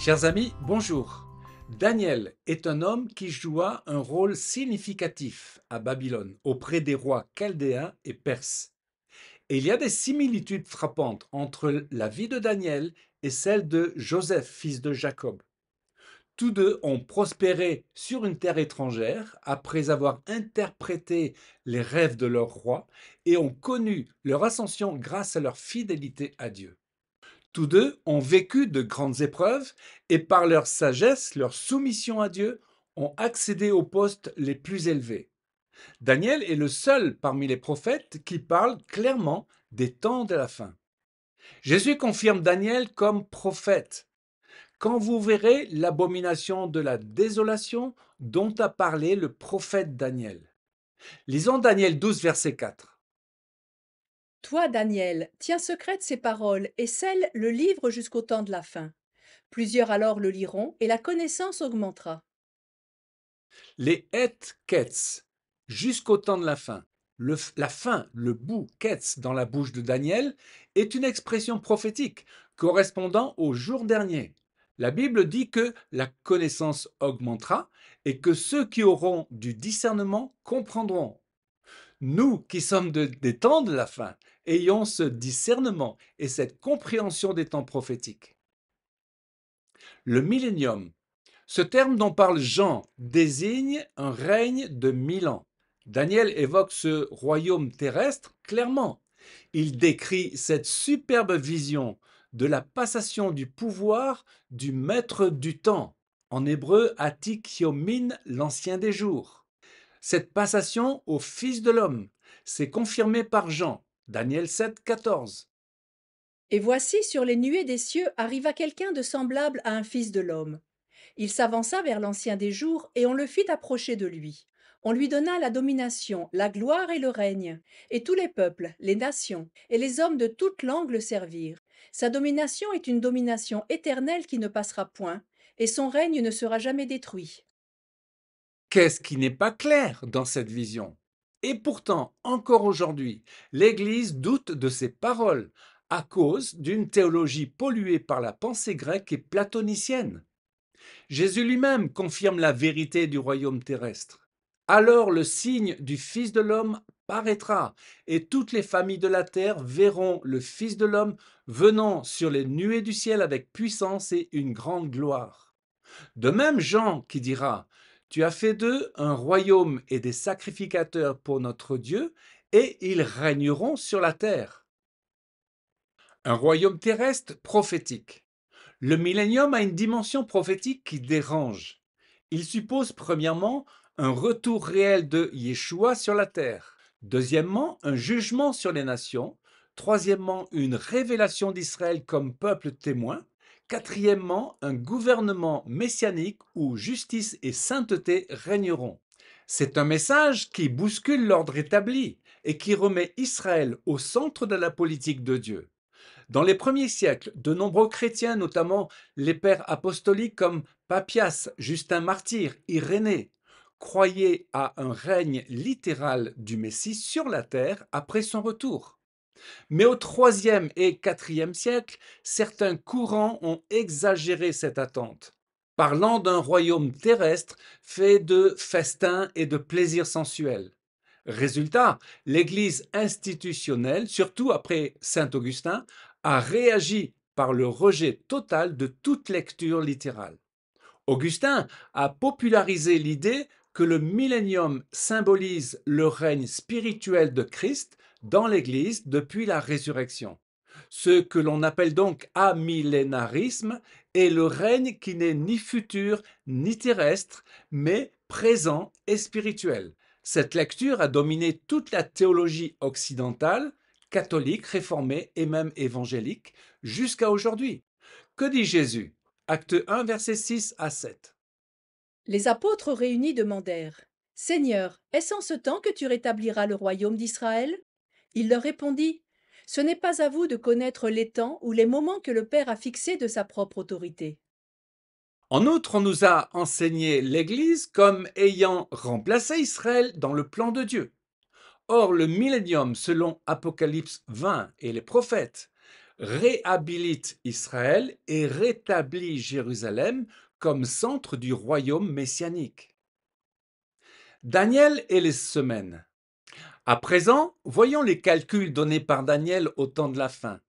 Chers amis, bonjour. Daniel est un homme qui joua un rôle significatif à Babylone auprès des rois chaldéens et perses. Et il y a des similitudes frappantes entre la vie de Daniel et celle de Joseph, fils de Jacob. Tous deux ont prospéré sur une terre étrangère après avoir interprété les rêves de leur roi et ont connu leur ascension grâce à leur fidélité à Dieu. Tous deux ont vécu de grandes épreuves et par leur sagesse, leur soumission à Dieu, ont accédé aux postes les plus élevés. Daniel est le seul parmi les prophètes qui parle clairement des temps de la fin. Jésus confirme Daniel comme prophète. Quand vous verrez l'abomination de la désolation dont a parlé le prophète Daniel. Lisons Daniel 12, verset 4. Toi, Daniel, tiens secrètes ces paroles et scelle le livre jusqu'au temps de la fin. Plusieurs alors le liront et la connaissance augmentera. Les et ketz, jusqu'au temps de la fin. La fin, le bout, ketz, dans la bouche de Daniel, est une expression prophétique correspondant au jour dernier. La Bible dit que la connaissance augmentera et que ceux qui auront du discernement comprendront. Nous qui sommes des temps de la fin, ayons ce discernement et cette compréhension des temps prophétiques. Le millénium, ce terme dont parle Jean désigne un règne de 1000 ans. Daniel évoque ce royaume terrestre clairement. Il décrit cette superbe vision de la passation du pouvoir du maître du temps, en hébreu Atik Yomin, l'ancien des jours. Cette passation au Fils de l'homme, c'est confirmé par Jean, Daniel 7, 14. Et voici sur les nuées des cieux arriva quelqu'un de semblable à un fils de l'homme. Il s'avança vers l'ancien des jours et on le fit approcher de lui. On lui donna la domination, la gloire et le règne, et tous les peuples, les nations et les hommes de toute langue le servirent. Sa domination est une domination éternelle qui ne passera point, et son règne ne sera jamais détruit. Qu'est-ce qui n'est pas clair dans cette vision? Et pourtant, encore aujourd'hui, l'Église doute de ces paroles à cause d'une théologie polluée par la pensée grecque et platonicienne. Jésus lui-même confirme la vérité du royaume terrestre. Alors le signe du Fils de l'homme paraîtra, et toutes les familles de la terre verront le Fils de l'homme venant sur les nuées du ciel avec puissance et une grande gloire. De même Jean qui dira, tu as fait d'eux un royaume et des sacrificateurs pour notre Dieu, et ils régneront sur la terre. Un royaume terrestre prophétique. Le millénium a une dimension prophétique qui dérange. Il suppose premièrement un retour réel de Yeshua sur la terre. Deuxièmement, un jugement sur les nations. Troisièmement, une révélation d'Israël comme peuple témoin. Quatrièmement, un gouvernement messianique où justice et sainteté régneront. C'est un message qui bouscule l'ordre établi et qui remet Israël au centre de la politique de Dieu. Dans les premiers siècles, de nombreux chrétiens, notamment les pères apostoliques comme Papias, Justin Martyr, Irénée, croyaient à un règne littéral du Messie sur la terre après son retour. Mais au IIIe et IVe siècle, certains courants ont exagéré cette attente, parlant d'un royaume terrestre fait de festins et de plaisirs sensuels. Résultat, l'Église institutionnelle, surtout après Saint Augustin, a réagi par le rejet total de toute lecture littérale. Augustin a popularisé l'idée que le millénium symbolise le règne spirituel de Christ dans l'Église depuis la résurrection. Ce que l'on appelle donc amillénarisme est le règne qui n'est ni futur ni terrestre, mais présent et spirituel. Cette lecture a dominé toute la théologie occidentale, catholique, réformée et même évangélique, jusqu'à aujourd'hui. Que dit Jésus? Acte 1, versets 6 à 7. Les apôtres réunis demandèrent: Seigneur, est-ce en ce temps que tu rétabliras le royaume d'Israël? Il leur répondit: Ce n'est pas à vous de connaître les temps ou les moments que le Père a fixés de sa propre autorité. En outre, on nous a enseigné l'Église comme ayant remplacé Israël dans le plan de Dieu. Or, le millénium, selon Apocalypse 20 et les prophètes, réhabilite Israël et rétablit Jérusalem comme centre du royaume messianique. Daniel et les semaines. À présent, voyons les calculs donnés par Daniel au temps de la fin.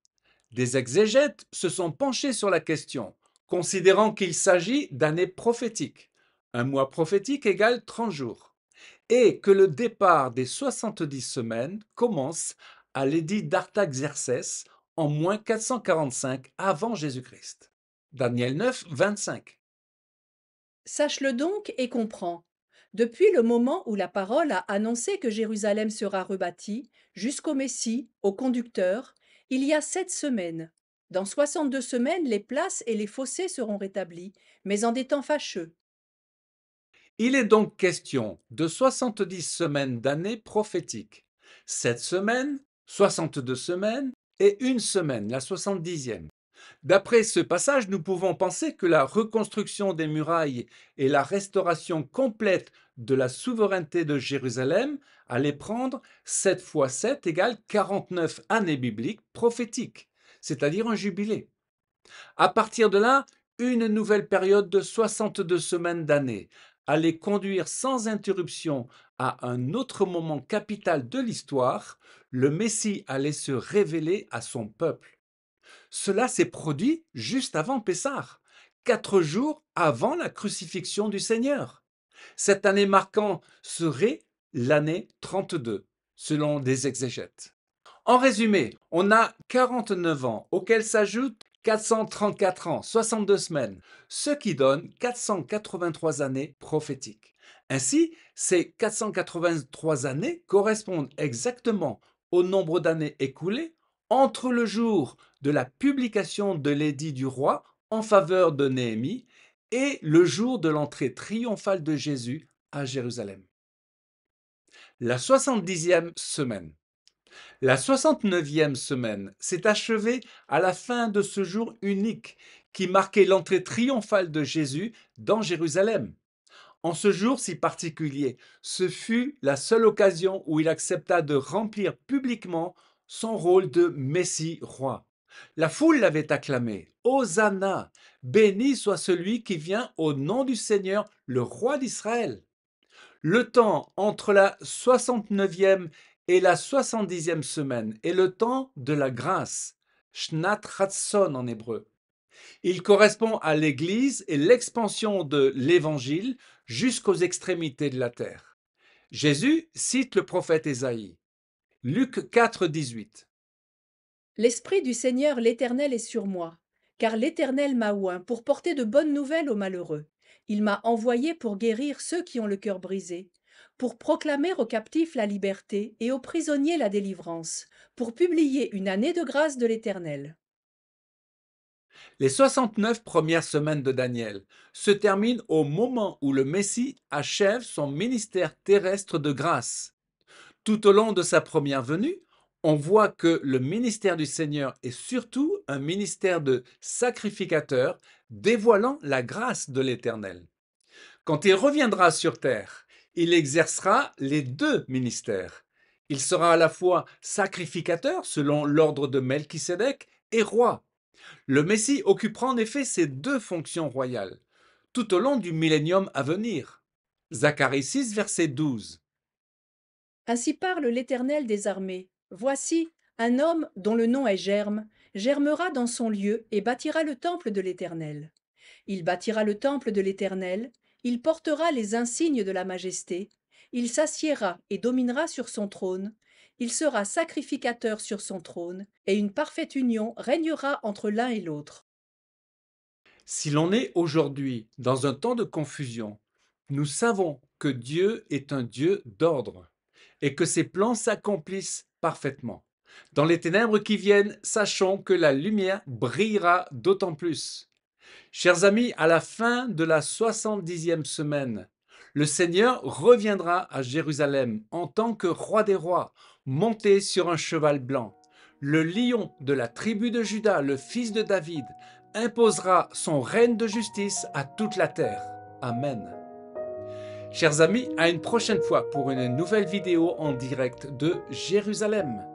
Des exégètes se sont penchés sur la question, considérant qu'il s'agit d'années prophétiques. Un mois prophétique égale 30 jours. Et que le départ des 70 semaines commence à l'édit d'Artaxerxès en moins 445 avant Jésus-Christ. Daniel 9, 25. Sache-le donc et comprends. Depuis le moment où la parole a annoncé que Jérusalem sera rebâtie, jusqu'au Messie, au conducteur, il y a 7 semaines. Dans 62 semaines, les places et les fossés seront rétablis, mais en des temps fâcheux. Il est donc question de 70 semaines d'années prophétiques, 7 semaines, 62 semaines et une semaine, la 70e. D'après ce passage, nous pouvons penser que la reconstruction des murailles et la restauration complète de la souveraineté de Jérusalem allaient prendre 7 fois 7 égale 49 années bibliques prophétiques, c'est-à-dire un jubilé. À partir de là, une nouvelle période de 62 semaines d'années allait conduire sans interruption à un autre moment capital de l'histoire, le Messie allait se révéler à son peuple. Cela s'est produit juste avant Pessah, 4 jours avant la crucifixion du Seigneur. Cette année marquant serait l'année 32, selon des exégètes. En résumé, on a 49 ans auxquels s'ajoutent 434 ans, 62 semaines, ce qui donne 483 années prophétiques. Ainsi, ces 483 années correspondent exactement au nombre d'années écoulées entre le jour de la publication de l'édit du roi en faveur de Néhémie et le jour de l'entrée triomphale de Jésus à Jérusalem. La 70e semaine. La 69e semaine s'est achevée à la fin de ce jour unique qui marquait l'entrée triomphale de Jésus dans Jérusalem. En ce jour si particulier, ce fut la seule occasion où il accepta de remplir publiquement son rôle de Messie roi. La foule l'avait acclamé. Hosanna, béni soit celui qui vient au nom du Seigneur, le roi d'Israël. Le temps entre la 69e et la 70e semaine est le temps de la grâce, Shnat Ratzon en hébreu. Il correspond à l'Église et l'expansion de l'Évangile jusqu'aux extrémités de la terre. Jésus cite le prophète Ésaïe. Luc 4, 18. L'Esprit du Seigneur l'Éternel est sur moi, car l'Éternel m'a oint pour porter de bonnes nouvelles aux malheureux. Il m'a envoyé pour guérir ceux qui ont le cœur brisé, pour proclamer aux captifs la liberté et aux prisonniers la délivrance, pour publier une année de grâce de l'Éternel. Les 69 premières semaines de Daniel se terminent au moment où le Messie achève son ministère terrestre de grâce. Tout au long de sa première venue, on voit que le ministère du Seigneur est surtout un ministère de sacrificateur dévoilant la grâce de l'Éternel. Quand il reviendra sur terre, il exercera les deux ministères. Il sera à la fois sacrificateur selon l'ordre de Melchisédek et roi. Le Messie occupera en effet ces deux fonctions royales tout au long du millénium à venir. Zacharie 6, verset 12. Ainsi parle l'Éternel des armées. Voici, un homme dont le nom est Germe, germera dans son lieu et bâtira le temple de l'Éternel. Il bâtira le temple de l'Éternel, il portera les insignes de la majesté, il s'assiera et dominera sur son trône, il sera sacrificateur sur son trône, et une parfaite union régnera entre l'un et l'autre. Si l'on est aujourd'hui dans un temps de confusion, nous savons que Dieu est un Dieu d'ordre et que ses plans s'accomplissent parfaitement. Dans les ténèbres qui viennent, sachons que la lumière brillera d'autant plus. Chers amis, à la fin de la 70e semaine, le Seigneur reviendra à Jérusalem en tant que roi des rois, monté sur un cheval blanc. Le lion de la tribu de Juda, le fils de David, imposera son règne de justice à toute la terre. Amen. Chers amis, à une prochaine fois pour une nouvelle vidéo en direct de Jérusalem.